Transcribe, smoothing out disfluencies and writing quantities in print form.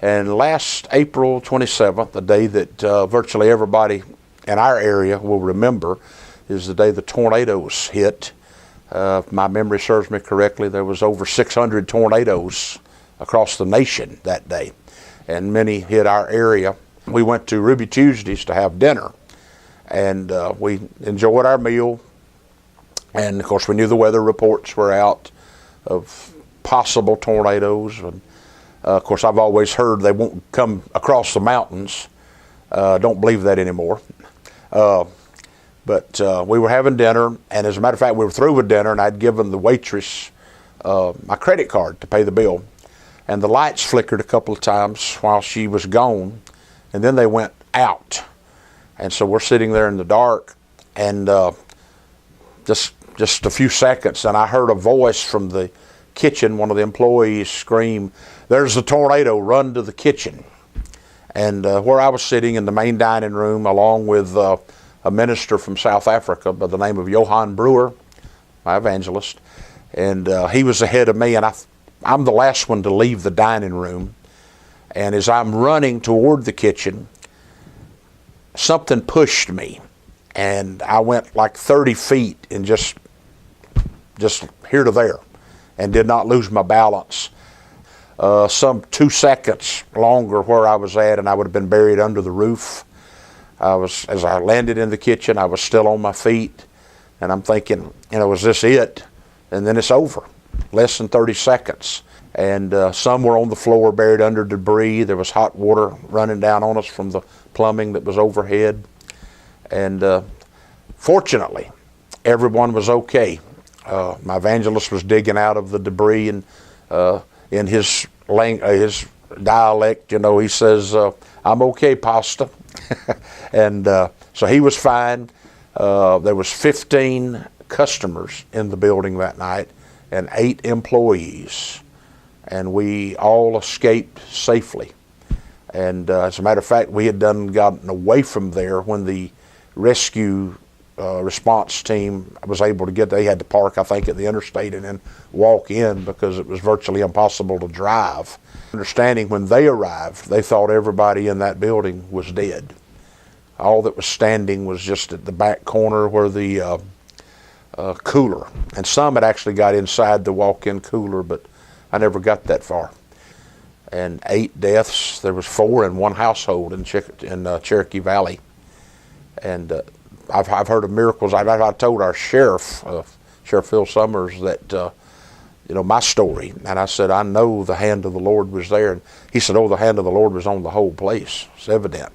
And last April 27th, the day that virtually everybody in our area will remember, is the day the tornadoes hit. If my memory serves me correctly, there was over 600 tornadoes across the nation that day, and many hit our area. We went to Ruby Tuesdays to have dinner, and we enjoyed our meal. And of course, we knew the weather reports were out of possible tornadoes. And of course, I've always heard they won't come across the mountains. Don't believe that anymore. But we were having dinner, and as a matter of fact, we were through with dinner, and I'd given the waitress my credit card to pay the bill. And the lights flickered a couple of times while she was gone, and then they went out. And so we're sitting there in the dark, and just a few seconds, and I heard a voice from the kitchen, one of the employees scream, "There's a tornado, run to the kitchen." And where I was sitting in the main dining room, along with a minister from South Africa by the name of Johan Brewer, my evangelist, and he was ahead of me, and I'm the last one to leave the dining room. And as I'm running toward the kitchen, something pushed me, and I went like 30 feet and just here to there, and did not lose my balance. Some 2 seconds longer where I was at, and I would have been buried under the roof. As I landed in the kitchen, I was still on my feet, and I'm thinking, is this it? And then it's over. Less than 30 seconds. And some were on the floor buried under debris. There was hot water running down on us from the plumbing that was overhead. And fortunately, everyone was okay. My evangelist was digging out of the debris, and in his dialect, he says, "I'm okay, Pastor." And so he was fine. There was 15 customers in the building that night and 8 employees, and we all escaped safely. And as a matter of fact, we had gotten away from there when the rescue response team was able to get. They had to park, I think, at the interstate and then walk in because it was virtually impossible to drive. Understanding when they arrived, they thought everybody in that building was dead. All that was standing was just at the back corner where the cooler, and some had actually got inside the walk-in cooler, but I never got that far. And 8 deaths. There was 4 in one household in Cherokee Valley. And I've heard of miracles. I told our sheriff, Sheriff Phil Summers, that my story, and I said, I know the hand of the Lord was there. And he said, "Oh, the hand of the Lord was on the whole place. It's evident."